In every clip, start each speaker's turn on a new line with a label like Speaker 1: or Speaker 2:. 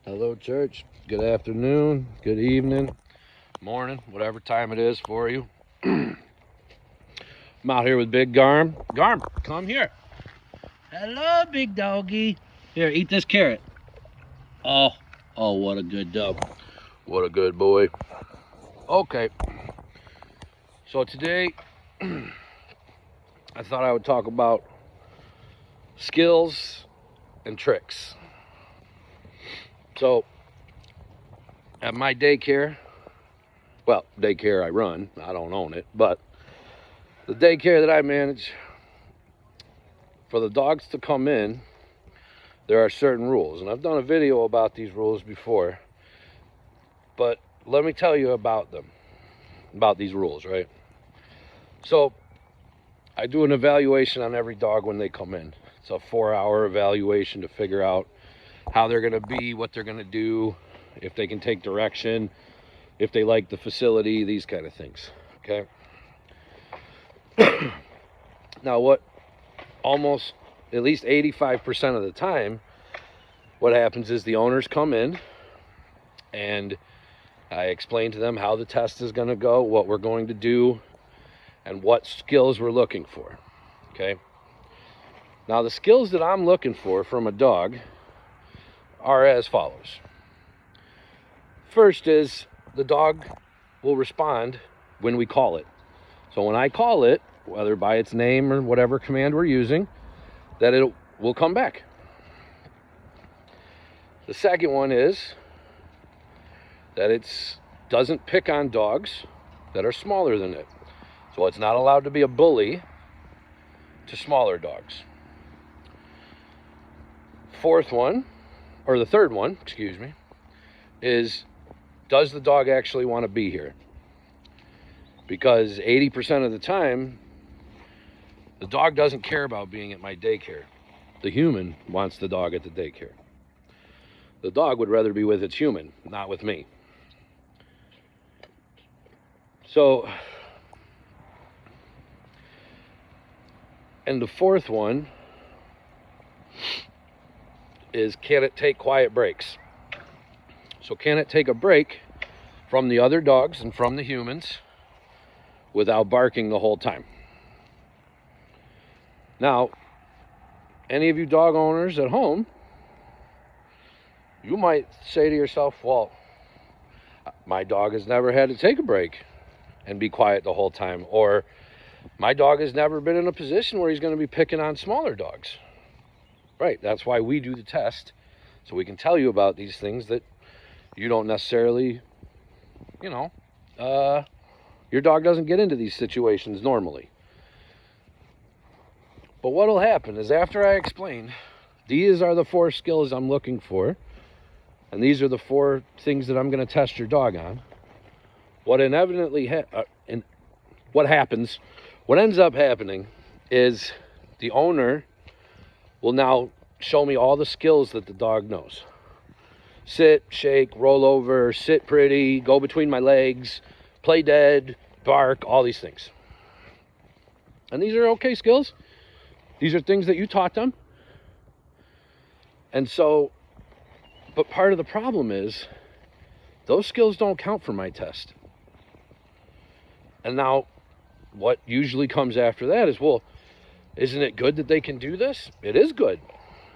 Speaker 1: Hello, church. Good afternoon, good evening, morning, whatever time it is for you. I'm out here with Big Garm. Garm, come here. Hello, big doggy. Here, eat this carrot. Oh, what a good dog. What a good boy. Okay. So today, I thought I would talk about skills and tricks. So, at my daycare, well, daycare I run, I don't own it, but the daycare that I manage, for the dogs to come in, there are certain rules. And I've done a video about these rules before, but let me tell you about them, about these rules, right? So, I do an evaluation on every dog when they come in. It's a 4-hour evaluation to figure out how they're gonna be, what they're gonna do, if they can take direction, if they like the facility, these kind of things, okay? Now, what almost at least 85% of the time, what happens is the owners come in and I explain to them how the test is going to go, what we're going to do, and what skills we're looking for, okay? Now, the skills that I'm looking for from a dog are as follows. First is the dog will respond when we call it. So when I call it, whether by its name or whatever command we're using, that it will come back. The second one is that it doesn't pick on dogs that are smaller than it. So it's not allowed to be a bully to smaller dogs. The third one, is does the dog actually want to be here? Because 80% of the time, the dog doesn't care about being at my daycare. The human wants the dog at the daycare. The dog would rather be with its human, not with me. So, and the fourth one is, can it take quiet breaks? So can it take a break from the other dogs and from the humans without barking the whole time? Now, any of you dog owners at home, you might say to yourself, well, my dog has never had to take a break and be quiet the whole time, or my dog has never been in a position where he's going to be picking on smaller dogs. Right, that's why we do the test, so we can tell you about these things that you don't necessarily, your dog doesn't get into these situations normally. But what will happen is, after I explain, these are the 4 skills I'm looking for, and these are the 4 things that I'm going to test your dog on, what ends up happening is the owner will now show me all the skills that the dog knows. Sit, shake, roll over, sit pretty, go between my legs, play dead, bark, all these things. And these are okay skills. These are things that you taught them. And so, but part of the problem is those skills don't count for my test. And now what usually comes after that is, well, isn't it good that they can do this? It is good.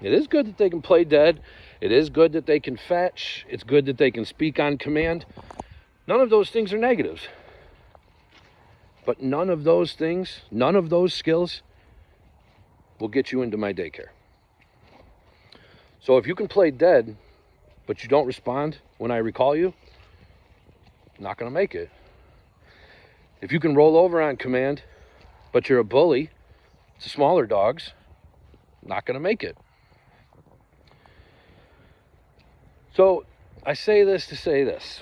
Speaker 1: It is good that they can play dead. It is good that they can fetch. It's good that they can speak on command. None of those things are negatives. But none of those skills will get you into my daycare. So if you can play dead, but you don't respond when I recall you, not going to make it. If you can roll over on command, but you're a bully to smaller dogs, not going to make it. So I say this to say this.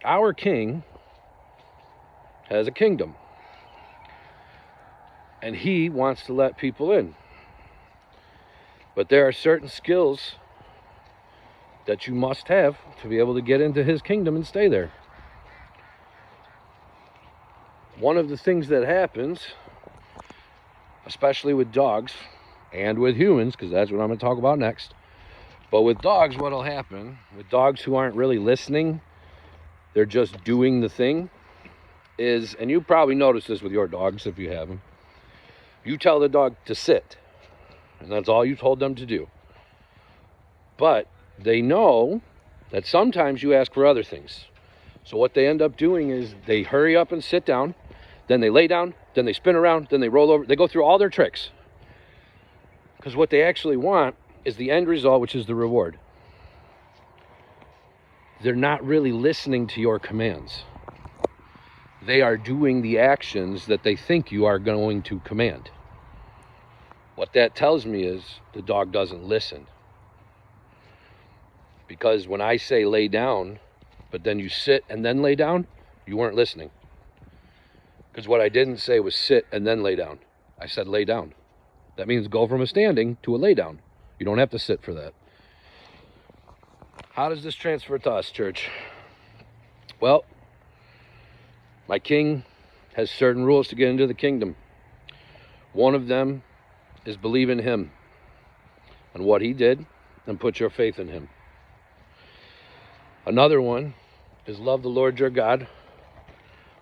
Speaker 1: Our king has a kingdom, and he wants to let people in. But there are certain skills that you must have to be able to get into his kingdom and stay there. One of the things that happens, especially with dogs and with humans, because that's what I'm going to talk about next, But with dogs, what'll happen, with dogs who aren't really listening, they're just doing the thing, is, and you probably noticed this with your dogs if you have them, you tell the dog to sit, and that's all you told them to do. But they know that sometimes you ask for other things. So what they end up doing is they hurry up and sit down, then they lay down, then they spin around, then they roll over. They go through all their tricks. Because what they actually want is the end result, which is the reward. They're not really listening to your commands. They are doing the actions that they think you are going to command. What that tells me is the dog doesn't listen. Because when I say lay down, but then you sit and then lay down, you weren't listening. Because what I didn't say was sit and then lay down. I said lay down. That means go from a standing to a lay down. You don't have to sit for that. How does this transfer to us, church? Well, my king has certain rules to get into the kingdom. One of them is believe in him and what he did and put your faith in him. Another one is love the Lord your God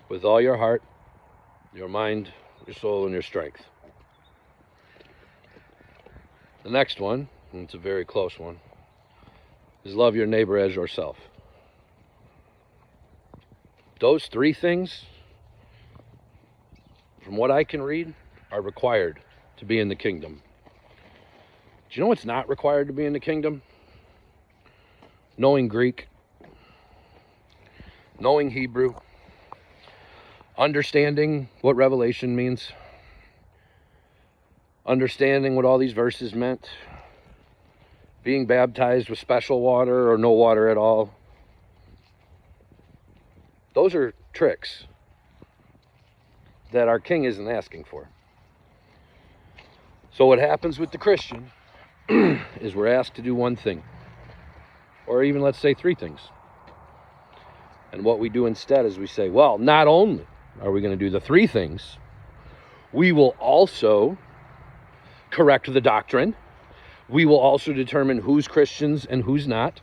Speaker 1: with all your heart, your mind, your soul, and your strength. The next one, and it's a very close one, is love your neighbor as yourself. Those three things, from what I can read, are required to be in the kingdom. Do you know what's not required to be in the kingdom? Knowing Greek, knowing Hebrew, understanding what Revelation means, understanding what all these verses meant, being baptized with special water or no water at all. Those are tricks that our king isn't asking for. So what happens with the Christian is we're asked to do one thing, or even let's say three things. And what we do instead is we say, well, not only are we going to do the three things, we will also correct the doctrine. We will also determine who's Christians and who's not.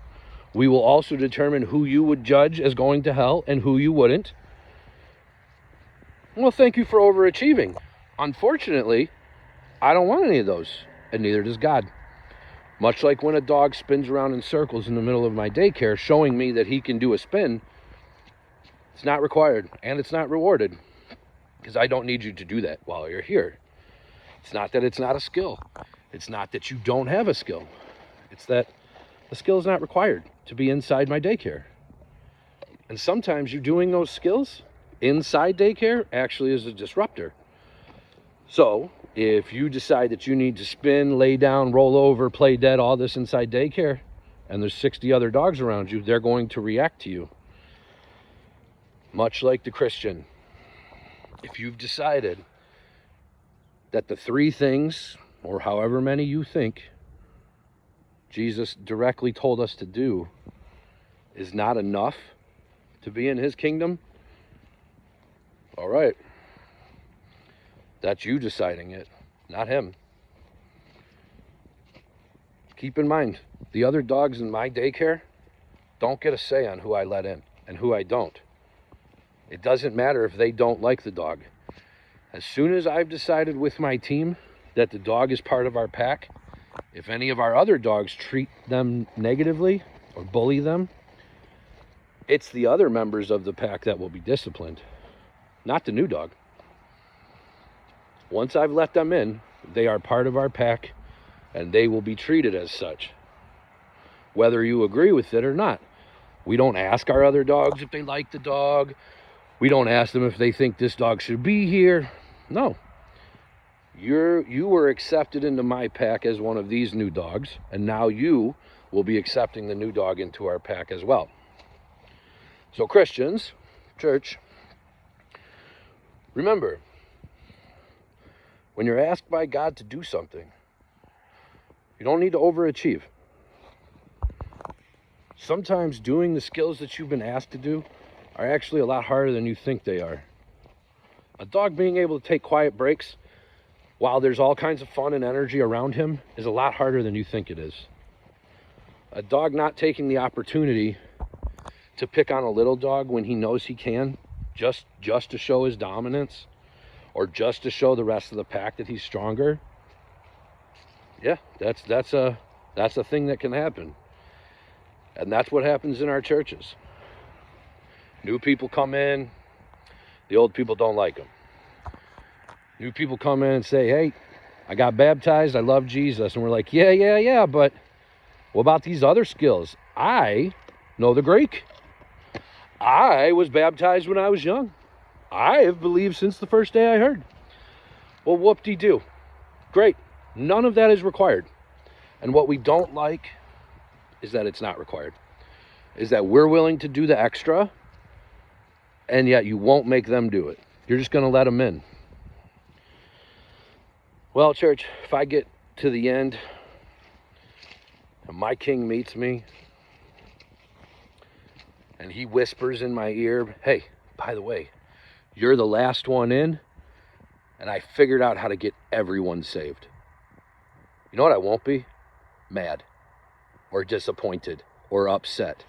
Speaker 1: We will also determine who you would judge as going to hell and who you wouldn't. Well, thank you for overachieving. Unfortunately, I don't want any of those, and neither does God. Much like when a dog spins around in circles in the middle of my daycare, showing me that he can do a spin, it's not required, and it's not rewarded, because I don't need you to do that while you're here. It's not that it's not a skill. It's not that you don't have a skill. It's that the skill is not required to be inside my daycare. And sometimes you doing those skills inside daycare actually is a disruptor. So if you decide that you need to spin, lay down, roll over, play dead, all this inside daycare, and there's 60 other dogs around you, they're going to react to you. Much like the Christian. If you've decided that the three things, or however many you think Jesus directly told us to do, is not enough to be in his kingdom, all right. That's you deciding it, not him. Keep in mind, the other dogs in my daycare don't get a say on who I let in and who I don't. It doesn't matter if they don't like the dog. As soon as I've decided with my team that the dog is part of our pack, if any of our other dogs treat them negatively or bully them, it's the other members of the pack that will be disciplined, not the new dog. Once I've let them in, they are part of our pack and they will be treated as such, whether you agree with it or not. We don't ask our other dogs if they like the dog. We don't ask them if they think this dog should be here. No. You were accepted into my pack as one of these new dogs, and now you will be accepting the new dog into our pack as well. So Christians, church, remember, when you're asked by God to do something, you don't need to overachieve. Sometimes doing the skills that you've been asked to do are actually a lot harder than you think they are. A dog being able to take quiet breaks while there's all kinds of fun and energy around him is a lot harder than you think it is. A dog not taking the opportunity to pick on a little dog when he knows he can, just to show his dominance, or just to show the rest of the pack that he's stronger. Yeah, that's a thing that can happen. And that's what happens in our churches. New people come in, the old people don't like them. New people come in and say, hey, I got baptized, I love Jesus. And we're like, yeah, but what about these other skills? I know the Greek. I was baptized when I was young. I have believed since the first day I heard. Well, whoop-de-doo. Great. None of that is required. And what we don't like is that it's not required. Is that we're willing to do the extra, and yet you won't make them do it. You're just going to let them in. Well, church, if I get to the end and my king meets me and he whispers in my ear, hey, by the way, you're the last one in, and I figured out how to get everyone saved. You know what I won't be? Mad or disappointed or upset.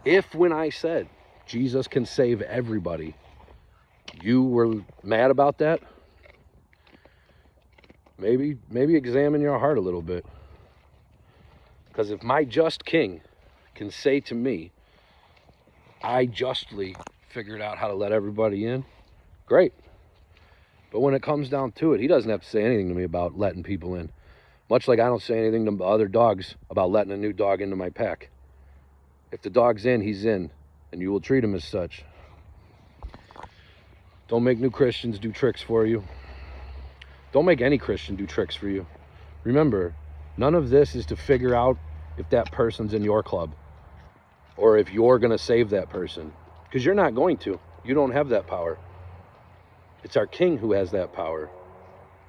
Speaker 1: If when I said Jesus can save everybody, you were mad about that, maybe examine your heart a little bit. Because if my just king can say to me, I justly figured out how to let everybody in, great. But when it comes down to it, he doesn't have to say anything to me about letting people in. Much like I don't say anything to other dogs about letting a new dog into my pack. If the dog's in, he's in, and you will treat him as such. Don't make new Christians do tricks for you. Don't make any Christian do tricks for you. Remember, none of this is to figure out if that person's in your club or if you're going to save that person, because you're not going to. You don't have that power. It's our king who has that power,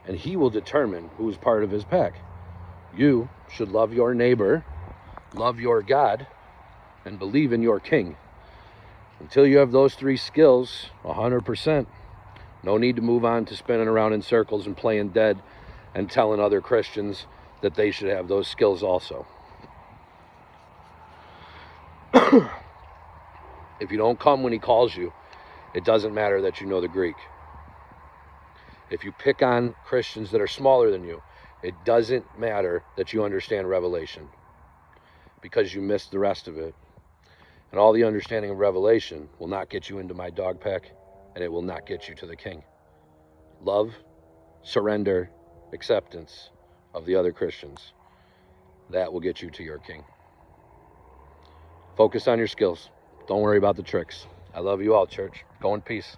Speaker 1: and he will determine who's part of his pack. You should love your neighbor, love your God, and believe in your king. Until you have those three skills 100%, no need to move on to spinning around in circles and playing dead and telling other Christians that they should have those skills also. If you don't come when he calls you, it doesn't matter that you know the Greek. If you pick on Christians that are smaller than you, it doesn't matter that you understand Revelation, because you missed the rest of it. And all the understanding of Revelation will not get you into my dog pack, and it will not get you to the king. Love, surrender, acceptance of the other Christians. That will get you to your king. Focus on your skills. Don't worry about the tricks. I love you all, church. Go in peace.